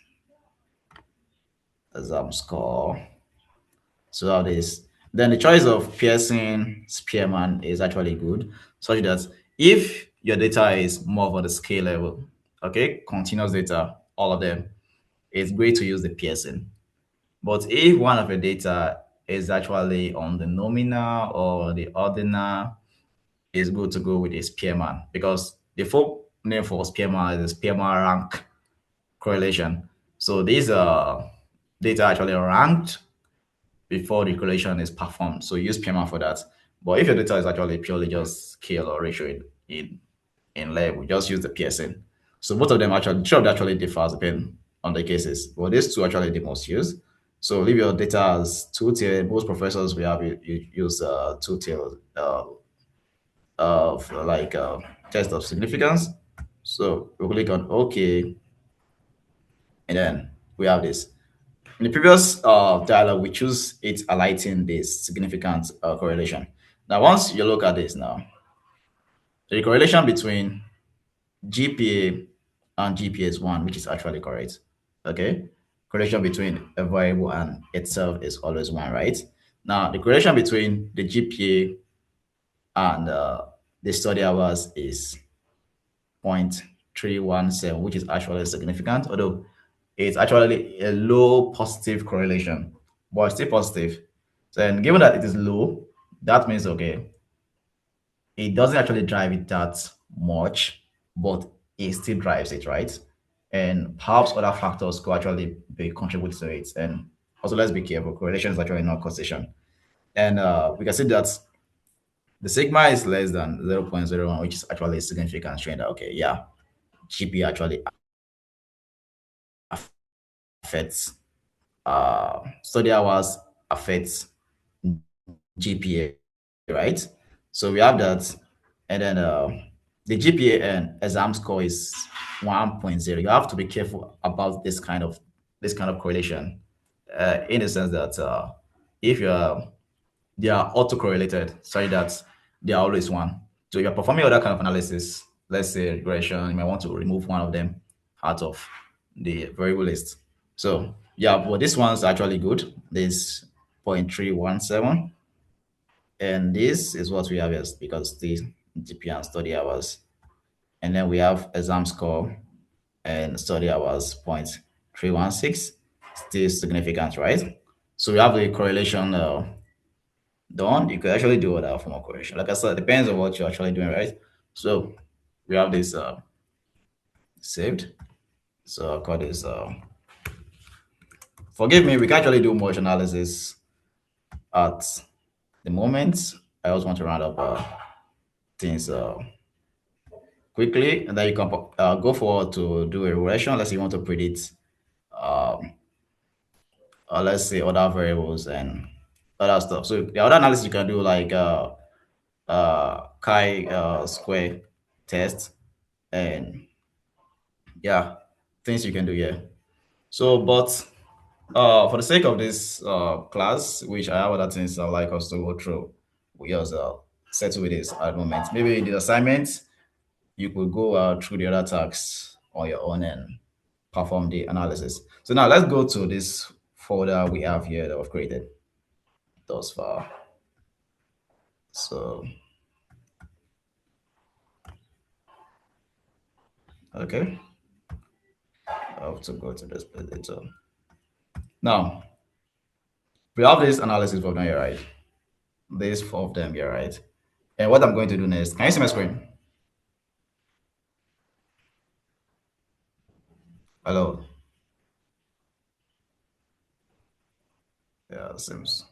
Speaker 2: exam score. So that is then the choice of Pearson Spearman is actually good, such that if your data is more on the scale level, okay, continuous data, all of them, it's great to use the Pearson. But if one of your data is actually on the nominal or the ordinal, it's good to go with a Spearman because the full name for Spearman is Spearman rank correlation. So these data actually ranked before the correlation is performed. So use PMR for that. But if your data is actually purely just scale or ratio in level, just use the Pearson. So both of them actually, two of them actually differs depending on the cases. But these two actually the most used. So leave your data as two-tier. Most professors we have you use two-tier of like test of significance. So we click on OK, and then we have this. In the previous dialog, we choose it highlighting this significant correlation. Now, once you look at this now, the correlation between GPA and GPA is 1, which is actually correct. Okay? Correlation between a variable and itself is always 1, right? Now, the correlation between the GPA and the study hours is 0.317, which is actually significant, although it's actually a low positive correlation, but it's still positive. So, and given that it is low, that means okay, it doesn't actually drive it that much, but it still drives it, right? And perhaps other factors could actually be contribute to it. And also, let's be careful. Correlation is actually not causation. And we can see that the sigma is less than 0.01, which is actually significant, showing that okay, yeah, GP actually affects study hours affects GPA, right? So we have that, and then the GPA and exam score is 1.0. You have to be careful about this kind of correlation, in the sense that if you're they are autocorrelated, sorry that they are always 1. So if you're performing other kind of analysis, let's say regression, you might want to remove one of them out of the variable list. So yeah, but this one's actually good. This 0.317. And this is what we have is because the GPA and study hours. And then we have exam score and study hours 0.316. Still significant, right? So we have the correlation done. You could actually do other form of correlation. Like I said, it depends on what you're actually doing, right? So we have this saved. So I'll call this forgive me, we can actually do much analysis at the moment. I also want to round up things quickly, and then you can go forward to do a regression. Let's say you want to predict, let's say other variables and other stuff. So the other analysis you can do like chi-square test, and yeah, things you can do here. So, but for the sake of this class, which I have other things I'd like us to go through, we just settle with this at the moment. Maybe in the assignment, you could go through the other tasks on your own and perform the analysis. So now let's go to this folder we have here that we've created thus far. So, okay. I have to go to this place later. Now, we have this analysis for them here, right? These 4 of them here, right? And what I'm going to do next, can you see my screen? Hello. Yeah, seems.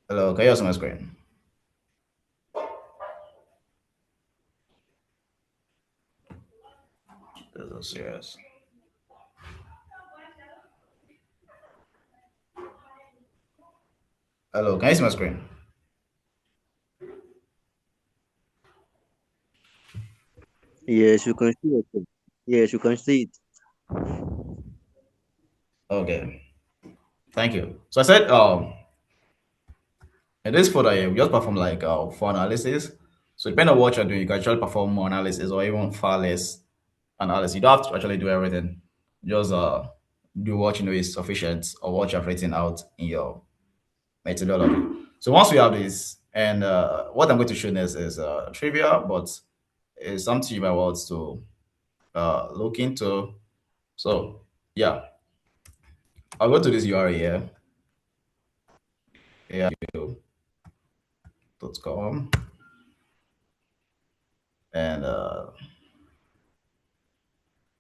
Speaker 2: Hello, can you see my screen? This is serious. Hello, can you see my screen?
Speaker 4: Yes, you can see it. Yes, you can see it.
Speaker 2: Okay, thank you. So I said, in this folder here, we just perform like for analysis. So depending on what you're doing, you can actually perform more analysis or even far less analysis. You don't have to actually do everything. Just do what you know is sufficient or what you have written out in your methodology. So once we have this, and what I'm going to show next is trivia, but it's something you might want to look into. So yeah, I'll go to this URL here, AI.com, and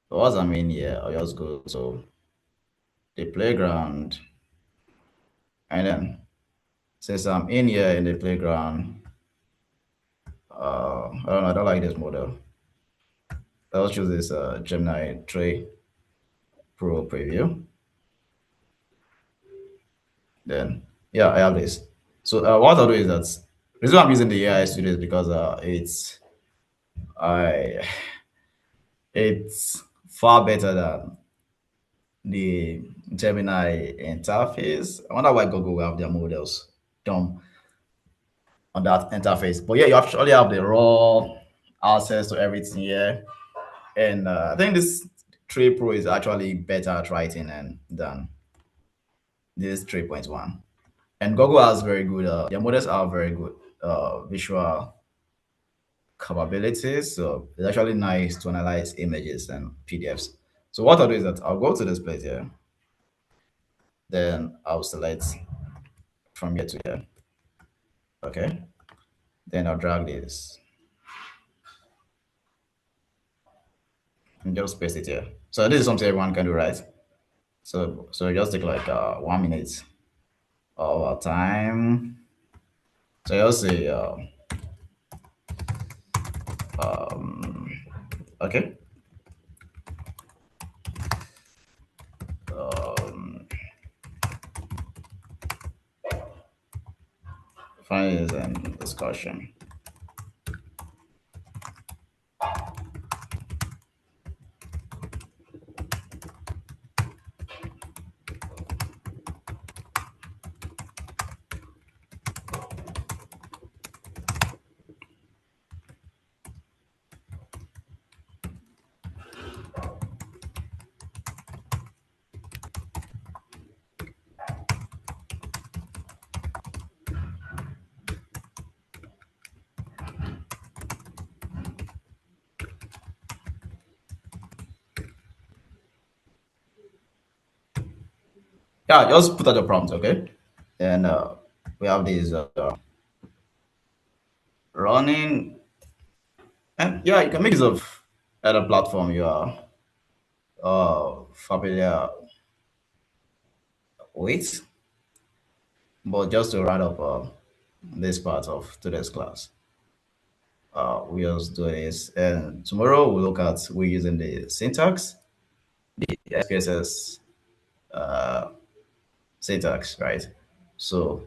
Speaker 2: once I'm in here, I'll just go to the playground, and then since I'm in here in the playground, I don't know, I don't like this model. I'll choose this Gemini 3 Pro preview. Then yeah, I have this. So what I'll do is that the reason I'm using the AI studio is because I it's far better than the Gemini interface. I wonder why Google will have their models done on that interface. But yeah, you actually have the raw access to everything here. And I think this 3 Pro is actually better at writing than this 3.1. And Google has very good, their models are very good visual capabilities. So it's actually nice to analyze images and PDFs. So what I'll do is that I'll go to this place here. Then I'll select from here to here. Okay. Then I'll drag this and just paste it here. So this is something everyone can do, right? So just take like 1 minute of our time. So you'll say okay. Um, Findings and discussion. Yeah, just put out the prompt, okay? And we have these running, and yeah, you can make use of other platform you are familiar with. But just to round up this part of today's class, we just do this, and tomorrow we'll look at we're using the syntax, the SPSS syntax, right? So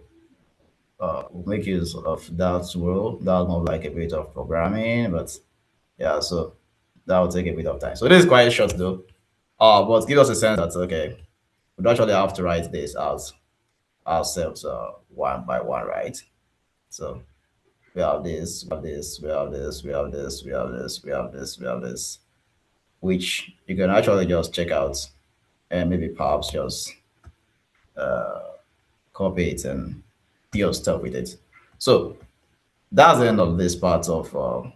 Speaker 2: we'll make use of that tomorrow. That's more like a bit of programming, but yeah, so that will take a bit of time. So this is quite short though. But give us a sense that okay, we don't actually have to write this out ourselves one by one, right? So we have this, we have this, we have this, we have this, we have this, we have this, we have this, which you can actually just check out and maybe perhaps just copy it and do your stuff with it. So that's the end of this part of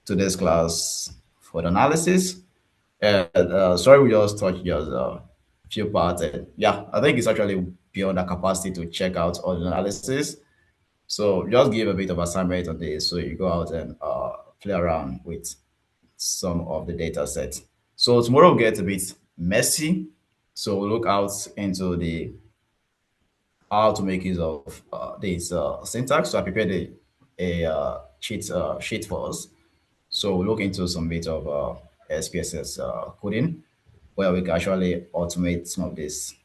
Speaker 2: today's class for the analysis. And sorry, we just touched just a few parts. And yeah, I think it's actually beyond our capacity to check out all the analysis. So just give a bit of assignment on this. So you go out and play around with some of the data sets. So tomorrow will get a bit messy. So we'll look out into the how to make use of this syntax. So I prepared a sheet for us. So we'll look into some bit of SPSS coding where we can actually automate some of this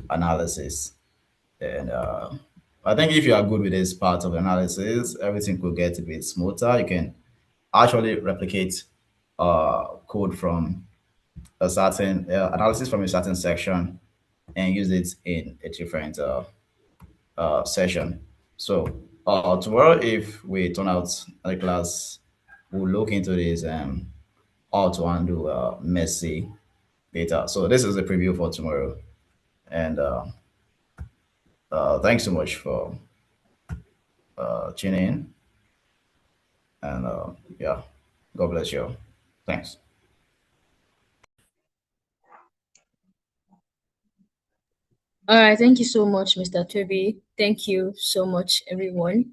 Speaker 2: analysis. And I think if you are good with this part of the analysis, everything could get a bit smoother. You can actually replicate code from a certain analysis from a certain section and use it in a different session. So tomorrow, if we turn out the class, we'll look into this and how to handle messy data. So this is a preview for tomorrow. And thanks so much for tuning in. And yeah, God bless you. Thanks.
Speaker 1: All right, thank you so much, Mr. Toby. Thank you so much, everyone.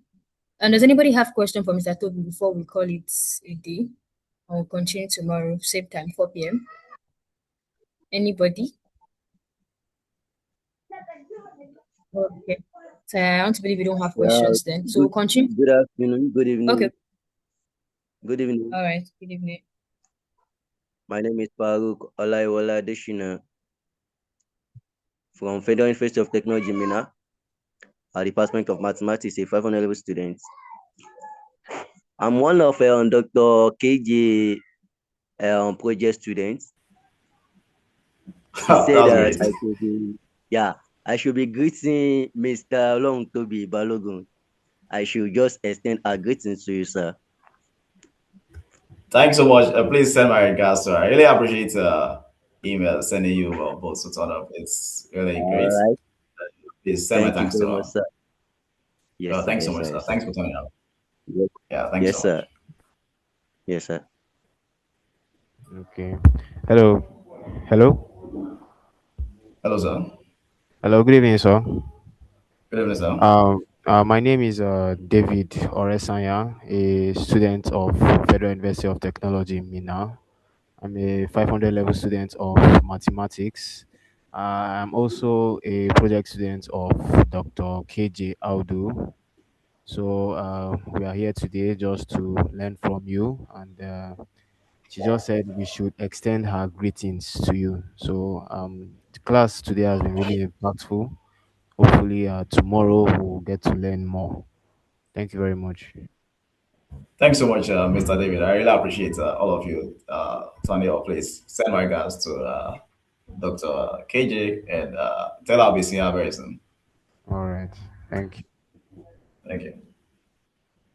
Speaker 1: And does anybody have question for Mr. Toby before we call it a day? I'll continue tomorrow, same time, 4 p.m. Anybody? Okay. So I want to believe we don't have
Speaker 4: Yeah,
Speaker 1: questions then. So we'll continue.
Speaker 4: good afternoon, good evening.
Speaker 1: Okay.
Speaker 4: Good evening.
Speaker 1: All right. Good evening.
Speaker 4: My name is Farooq Olaiwola Deshina from Federal University of Technology, Mina, Department of Mathematics, a 500 level student. I'm one of Dr. KJ project students. He said
Speaker 2: That's
Speaker 4: that
Speaker 2: great.
Speaker 4: I should be greeting Mr. Long Toby Balogun. I should just extend our greetings to you, sir.
Speaker 2: Thanks so much. Please send my regards to her. I really appreciate email sending you both to turn up. It's really
Speaker 4: All
Speaker 2: great.
Speaker 4: right.
Speaker 2: Please send my
Speaker 4: Thank you
Speaker 2: thanks to
Speaker 4: very much,
Speaker 2: her.
Speaker 4: sir. Yes, sir.
Speaker 2: Thanks so
Speaker 4: Yes,
Speaker 2: much,
Speaker 4: sir.
Speaker 2: sir.
Speaker 4: Yes, sir.
Speaker 2: Thanks for turning up.
Speaker 4: Yes,
Speaker 2: Yeah, thanks
Speaker 4: yes,
Speaker 2: so
Speaker 4: sir.
Speaker 2: much.
Speaker 4: Yes, sir.
Speaker 6: Okay. Hello. Hello.
Speaker 2: Hello, sir.
Speaker 6: Hello. Good evening, sir.
Speaker 2: Good evening, sir.
Speaker 6: My name is David Oresanya, a student of Federal University of Technology, Mina. I'm a 500 level student of mathematics. I'm also a project student of Dr. KJ Audu. So we are here today just to learn from you, and she just said we should extend her greetings to you. So the class today has been really impactful. Hopefully, tomorrow we'll get to learn more. Thank you very much.
Speaker 2: Thanks so much, Mr. David. I really appreciate all of you turning up. Please send my regards to Dr. KJ and tell her I'll be seeing her very soon.
Speaker 6: All right. Thank you.
Speaker 2: Thank you.